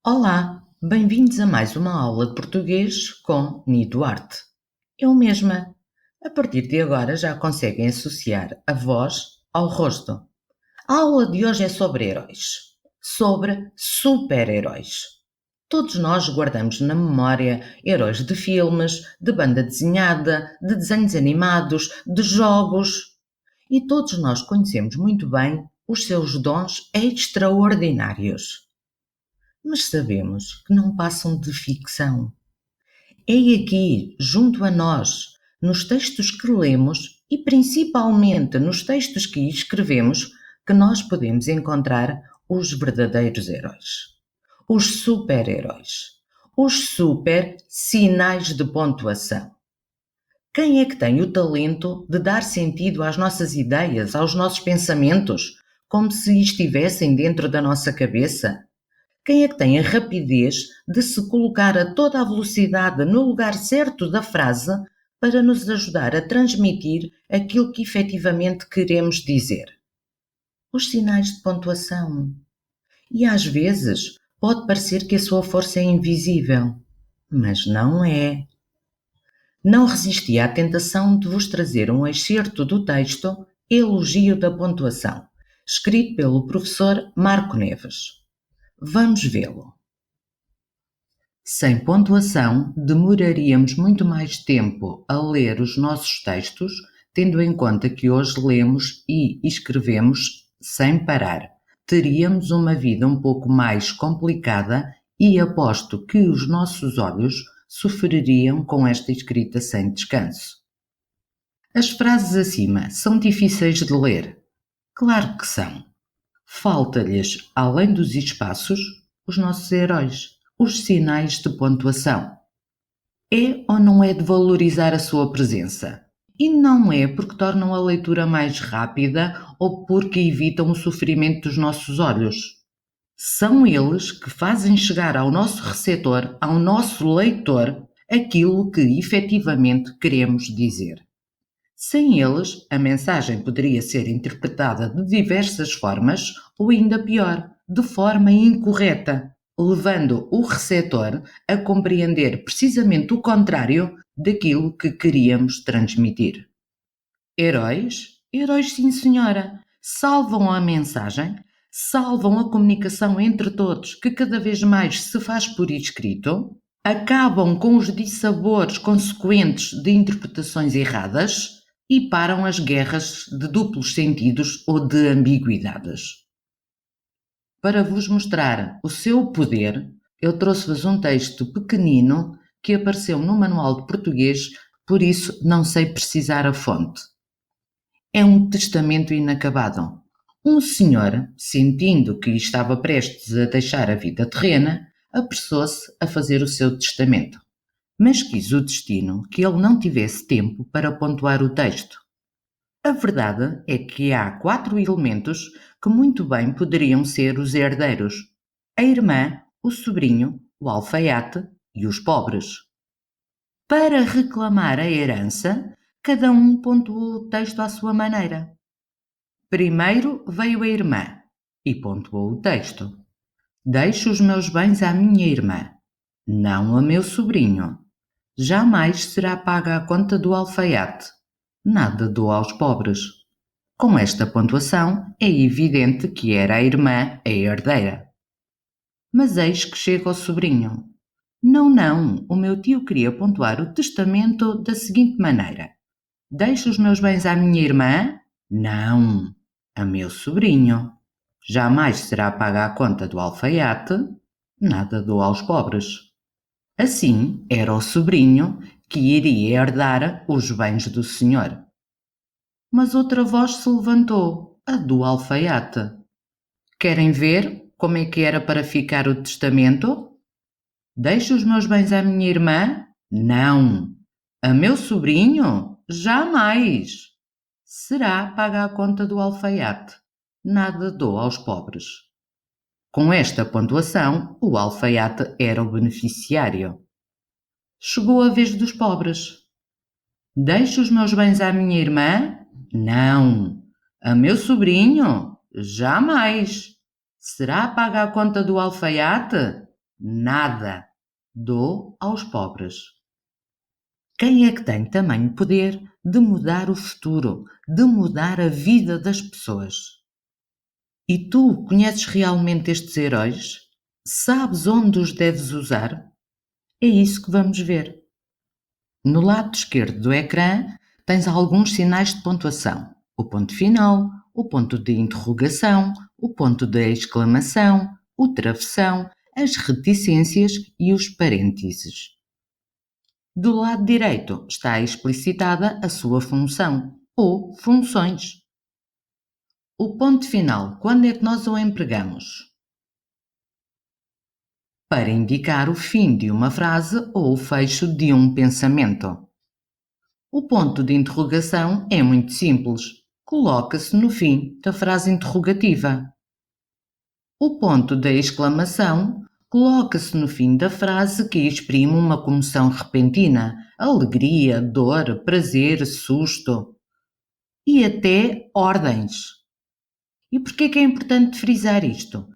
Olá, bem-vindos a mais uma aula de português com Ni Duarte. Eu mesma. A partir de agora já conseguem associar a voz ao rosto. A aula de hoje é sobre heróis, sobre super-heróis. Todos nós guardamos na memória heróis de filmes, de banda desenhada, de desenhos animados, de jogos. E todos nós conhecemos muito bem os seus dons extraordinários. Mas sabemos que não passam de ficção. É aqui, junto a nós, nos textos que lemos e principalmente nos textos que escrevemos, que nós podemos encontrar os verdadeiros heróis. Os super-heróis. Os super sinais de pontuação. Quem é que tem o talento de dar sentido às nossas ideias, aos nossos pensamentos, como se estivessem dentro da nossa cabeça? Quem é que tem a rapidez de se colocar a toda a velocidade no lugar certo da frase para nos ajudar a transmitir aquilo que efetivamente queremos dizer? Os sinais de pontuação. E às vezes pode parecer que a sua força é invisível, mas não é. Não resisti à tentação de vos trazer um excerto do texto Elogio da Pontuação, escrito pelo professor Marco Neves. Vamos vê-lo. Sem pontuação, demoraríamos muito mais tempo a ler os nossos textos, tendo em conta que hoje lemos e escrevemos sem parar. Teríamos uma vida um pouco mais complicada e aposto que os nossos olhos sofreriam com esta escrita sem descanso. As frases acima são difíceis de ler? Claro que são. Falta-lhes, além dos espaços, os nossos heróis, os sinais de pontuação. É ou não é de valorizar a sua presença? E não é porque tornam a leitura mais rápida ou porque evitam o sofrimento dos nossos olhos. São eles que fazem chegar ao nosso receptor, ao nosso leitor, aquilo que efetivamente queremos dizer. Sem eles, a mensagem poderia ser interpretada de diversas formas ou, ainda pior, de forma incorreta, levando o receptor a compreender precisamente o contrário daquilo que queríamos transmitir. Heróis? Heróis, sim, senhora. Salvam a mensagem, salvam a comunicação entre todos, que cada vez mais se faz por escrito, acabam com os dissabores consequentes de interpretações erradas e param as guerras de duplos sentidos ou de ambiguidades. Para vos mostrar o seu poder, eu trouxe-vos um texto pequenino que apareceu no Manual de Português, por isso não sei precisar a fonte. É um testamento inacabado. Um senhor, sentindo que estava prestes a deixar a vida terrena, apressou-se a fazer o seu testamento. Mas quis o destino que ele não tivesse tempo para pontuar o texto. A verdade é que há 4 elementos que muito bem poderiam ser os herdeiros: a irmã, o sobrinho, o alfaiate e os pobres. Para reclamar a herança, cada um pontuou o texto à sua maneira. Primeiro veio a irmã e pontuou o texto. Deixo os meus bens à minha irmã, não a meu sobrinho. Jamais será paga a conta do alfaiate. Nada dou aos pobres. Com esta pontuação, é evidente que era a irmã a herdeira. Mas eis que chega o sobrinho. Não, o meu tio queria pontuar o testamento da seguinte maneira. Deixo os meus bens à minha irmã? Não, a meu sobrinho. Jamais será paga a conta do alfaiate. Nada dou aos pobres. Assim, era o sobrinho que iria herdar os bens do senhor. Mas outra voz se levantou, a do alfaiate. Querem ver como é que era para ficar o testamento? Deixo os meus bens à minha irmã? Não. A meu sobrinho? Jamais. Será paga a conta do alfaiate. Nada dou aos pobres. Com esta pontuação, o alfaiate era o beneficiário. Chegou a vez dos pobres. Deixo os meus bens à minha irmã? Não. A meu sobrinho? Jamais. Será paga a conta do alfaiate? nada. Dou aos pobres. Quem é que tem tamanho poder de mudar o futuro, de mudar a vida das pessoas? E tu conheces realmente estes heróis? Sabes onde os deves usar? É isso que vamos ver. No lado esquerdo do ecrã tens alguns sinais de pontuação. O ponto final, o ponto de interrogação, o ponto de exclamação, o travessão, as reticências e os parênteses. Do lado direito está explicitada a sua função, ou funções. O ponto final, quando é que nós o empregamos? Para indicar o fim de uma frase ou o fecho de um pensamento. O ponto de interrogação é muito simples. Coloca-se no fim da frase interrogativa. O ponto da exclamação coloca-se no fim da frase que exprime uma comoção repentina, alegria, dor, prazer, susto e até ordens. E por que é importante frisar isto?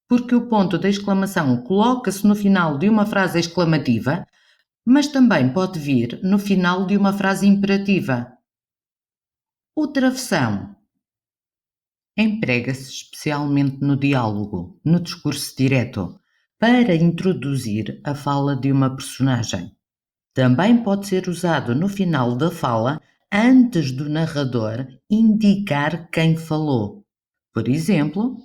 Porque o ponto da exclamação coloca-se no final de uma frase exclamativa, mas também pode vir no final de uma frase imperativa. O travessão emprega-se especialmente no diálogo, no discurso direto, para introduzir a fala de uma personagem. Também pode ser usado no final da fala, antes do narrador indicar quem falou. Por exemplo,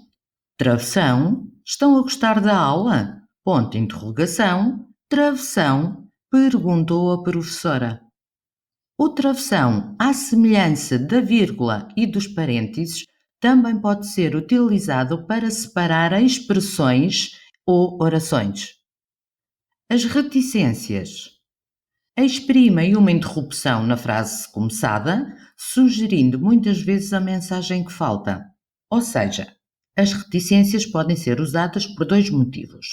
travessão, estão a gostar da aula? Ponto de interrogação, travessão, perguntou a professora. O travessão, à semelhança da vírgula e dos parênteses, também pode ser utilizado para separar expressões ou orações. As reticências exprimem uma interrupção na frase começada, sugerindo muitas vezes a mensagem que falta. Ou seja, as reticências podem ser usadas por dois motivos.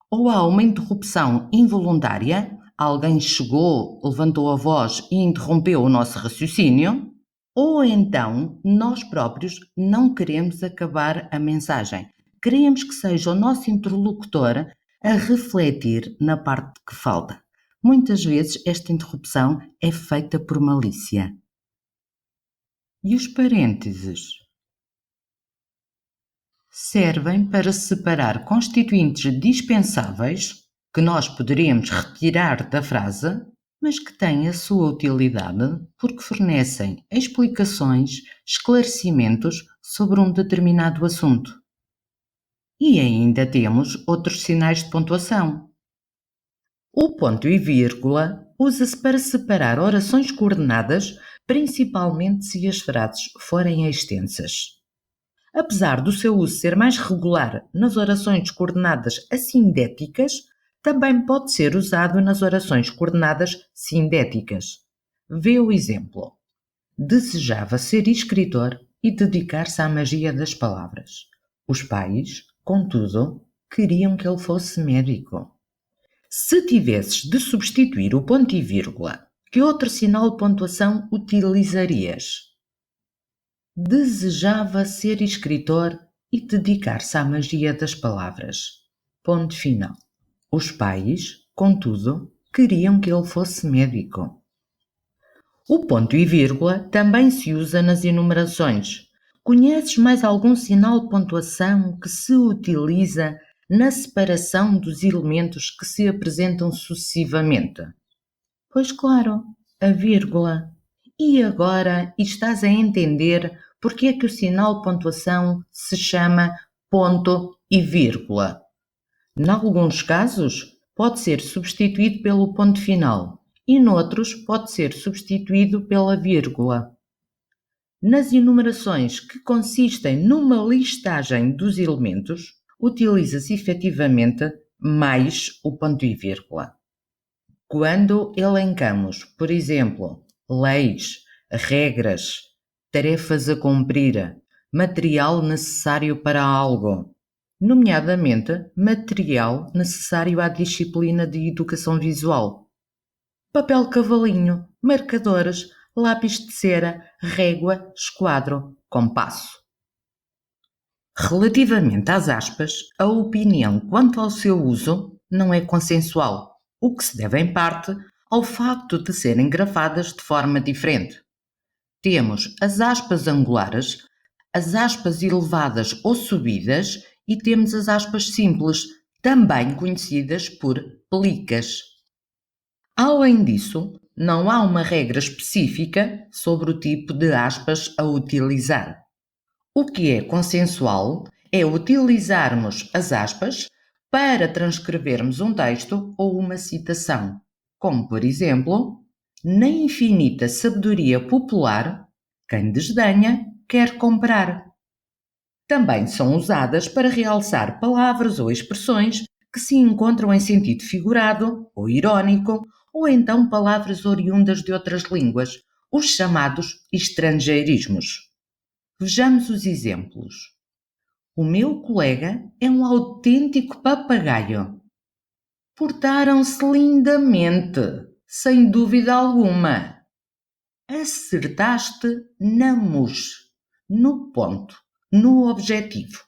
Ou há uma interrupção involuntária, alguém chegou, levantou a voz e interrompeu o nosso raciocínio, ou então nós próprios não queremos acabar a mensagem. Queremos que seja o nosso interlocutor a refletir na parte que falta. Muitas vezes esta interrupção é feita por malícia. E os parênteses? Servem para separar constituintes dispensáveis que nós poderíamos retirar da frase, mas que têm a sua utilidade porque fornecem explicações, esclarecimentos sobre um determinado assunto. E ainda temos outros sinais de pontuação. O ponto e vírgula usa-se para separar orações coordenadas, principalmente se as frases forem extensas. Apesar do seu uso ser mais regular nas orações coordenadas assindéticas, também pode ser usado nas orações coordenadas sindéticas. Vê o exemplo. Desejava ser escritor e dedicar-se à magia das palavras. Os pais, contudo, queriam que ele fosse médico. Se tivesses de substituir o ponto e vírgula, que outro sinal de pontuação utilizarias? Desejava ser escritor e dedicar-se à magia das palavras. Ponto final. Os pais, contudo, queriam que ele fosse médico. O ponto e vírgula também se usa nas enumerações. Conheces mais algum sinal de pontuação que se utiliza na separação dos elementos que se apresentam sucessivamente? Pois claro, a vírgula. E agora estás a entender porque é que o sinal de pontuação se chama ponto e vírgula. Em alguns casos, pode ser substituído pelo ponto final e noutros pode ser substituído pela vírgula. Nas enumerações que consistem numa listagem dos elementos, utiliza-se efetivamente mais o ponto e vírgula. Quando elencamos, por exemplo, leis, regras, tarefas a cumprir, material necessário para algo, nomeadamente material necessário à disciplina de educação visual, papel cavalinho, marcadores, lápis de cera, régua, esquadro, compasso. Relativamente às aspas, a opinião quanto ao seu uso não é consensual, o que se deve em parte ao facto de serem grafadas de forma diferente. Temos as aspas angulares, as aspas elevadas ou subidas e temos as aspas simples, também conhecidas por pelicas. Além disso, não há uma regra específica sobre o tipo de aspas a utilizar. O que é consensual é utilizarmos as aspas para transcrevermos um texto ou uma citação, como por exemplo, na infinita sabedoria popular, quem desdenha quer comprar. Também são usadas para realçar palavras ou expressões que se encontram em sentido figurado ou irónico, ou então palavras oriundas de outras línguas, os chamados estrangeirismos. Vejamos os exemplos. O meu colega é um autêntico papagaio. Portaram-se lindamente, sem dúvida alguma. Acertaste na mousse, no ponto, no objetivo.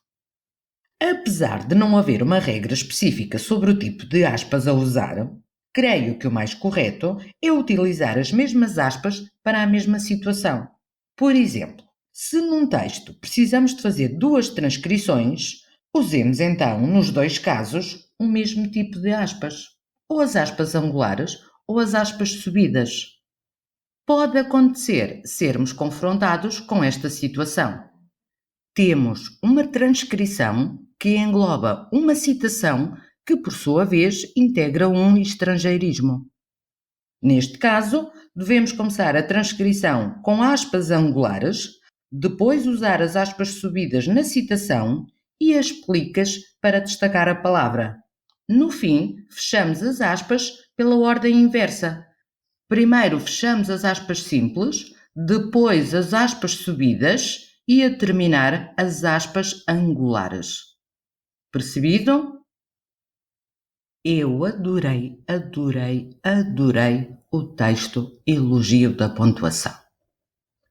Apesar de não haver uma regra específica sobre o tipo de aspas a usar, creio que o mais correto é utilizar as mesmas aspas para a mesma situação. Por exemplo, se num texto precisamos de fazer 2 transcrições, usemos então, nos 2 casos, o mesmo tipo de aspas, ou as aspas angulares ou as aspas subidas. Pode acontecer sermos confrontados com esta situação. Temos uma transcrição que engloba uma citação que, por sua vez, integra um estrangeirismo. Neste caso, devemos começar a transcrição com aspas angulares, depois usar as aspas subidas na citação e as pelicas para destacar a palavra. No fim, fechamos as aspas pela ordem inversa. Primeiro fechamos as aspas simples, depois as aspas subidas e a terminar as aspas angulares. Percebido? Eu adorei o texto Elogio da Pontuação.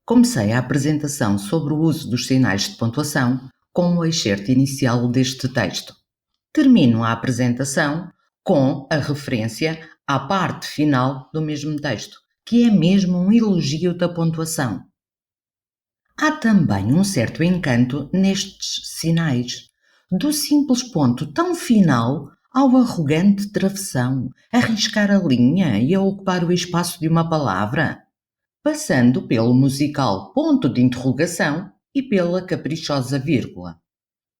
Comecei a apresentação sobre o uso dos sinais de pontuação com o excerto inicial deste texto. Termino a apresentação com a referência à parte final do mesmo texto, que é mesmo um elogio da pontuação. Há também um certo encanto nestes sinais, do simples ponto tão final ao arrogante travessão, a riscar a linha e a ocupar o espaço de uma palavra, passando pelo musical ponto de interrogação e pela caprichosa vírgula.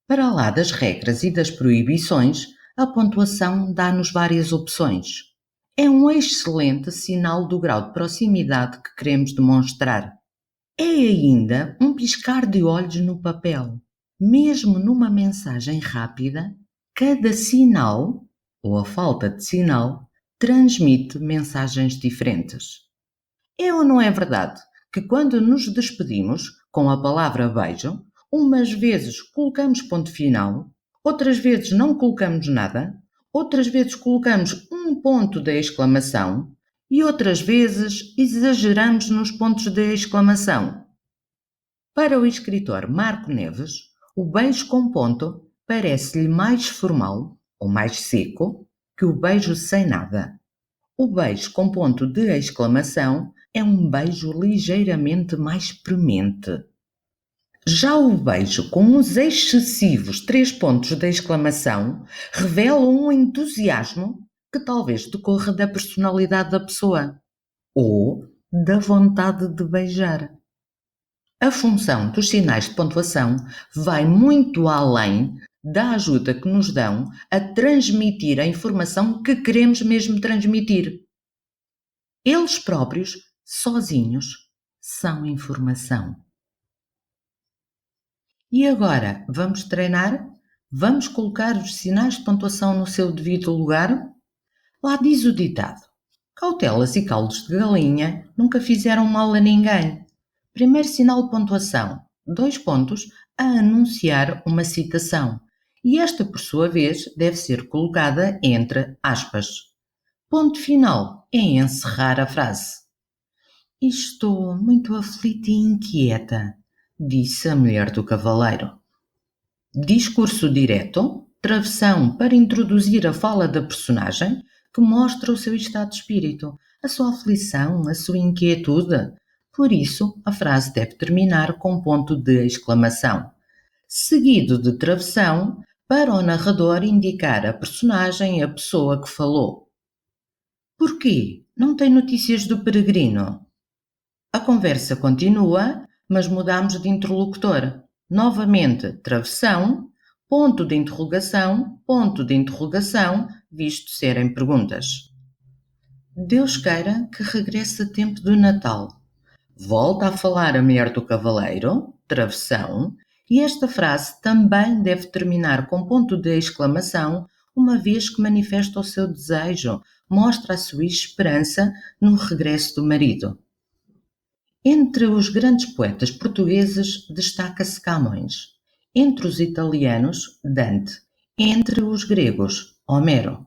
Para lá das regras e das proibições, a pontuação dá-nos várias opções. É um excelente sinal do grau de proximidade que queremos demonstrar. É ainda um piscar de olhos no papel. Mesmo numa mensagem rápida, cada sinal, ou a falta de sinal, transmite mensagens diferentes. É ou não é verdade que quando nos despedimos com a palavra beijo, umas vezes colocamos ponto final, outras vezes não colocamos nada, outras vezes colocamos um ponto de exclamação e outras vezes exageramos nos pontos de exclamação. Para o escritor Marco Neves, o beijo com ponto parece-lhe mais formal ou mais seco que o beijo sem nada. O beijo com ponto de exclamação é um beijo ligeiramente mais premente. Já o beijo com os excessivos 3 pontos de exclamação revela um entusiasmo que talvez decorra da personalidade da pessoa ou da vontade de beijar. A função dos sinais de pontuação vai muito além da ajuda que nos dão a transmitir a informação que queremos mesmo transmitir. Eles próprios, sozinhos, são informação. E agora, vamos treinar? Vamos colocar os sinais de pontuação no seu devido lugar? Lá diz o ditado: cautelas e caldos de galinha nunca fizeram mal a ninguém. Primeiro sinal de pontuação, 2 pontos a anunciar uma citação. E esta, por sua vez, deve ser colocada entre aspas. Ponto final é encerrar a frase. Estou muito aflita e inquieta, disse a mulher do cavaleiro. Discurso direto, Travessão para introduzir a fala da personagem que mostra o seu estado de espírito, a sua aflição, a sua inquietude. Por isso, a frase deve terminar com ponto de exclamação, seguido de travessão para o narrador indicar a personagem e a pessoa que falou. Porquê? Não tem notícias do peregrino? A conversa continua, mas mudamos de interlocutor. Novamente, travessão, ponto de interrogação, visto serem perguntas. Deus queira que regresse a tempo do Natal. Volta a falar a mulher do cavaleiro, travessão, e esta frase também deve terminar com ponto de exclamação, uma vez que manifesta o seu desejo, mostra a sua esperança no regresso do marido. Entre os grandes poetas portugueses destaca-se Camões, entre os italianos, Dante, entre os gregos, Homero.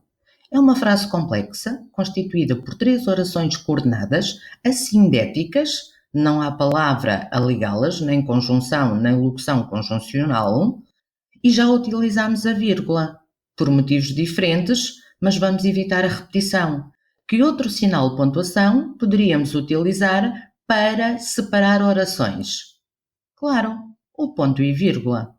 É uma frase complexa, constituída por 3 orações coordenadas, assindéticas, não há palavra a ligá-las, nem conjunção, nem locução conjuncional, e já utilizamos a vírgula, por motivos diferentes, mas vamos evitar a repetição. Que outro sinal de pontuação poderíamos utilizar para separar orações? Claro, o ponto e vírgula.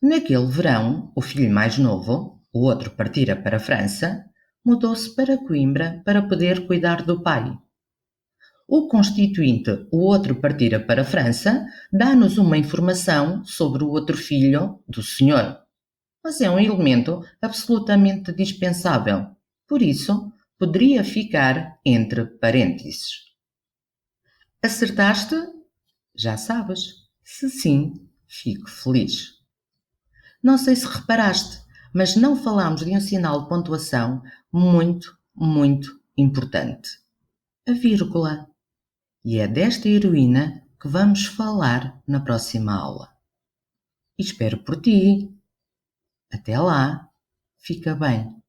Naquele verão, o filho mais novo, o outro partira para a França, mudou-se para Coimbra para poder cuidar do pai. O constituinte, o outro partira para a França, dá-nos uma informação sobre o outro filho do senhor, mas é um elemento absolutamente dispensável, por isso poderia ficar entre parênteses. Acertaste? Já sabes. Se sim, fico feliz. Não sei se reparaste, mas não falámos de um sinal de pontuação muito, muito importante. A vírgula. E é desta heroína que vamos falar na próxima aula. E espero por ti. Até lá. Fica bem.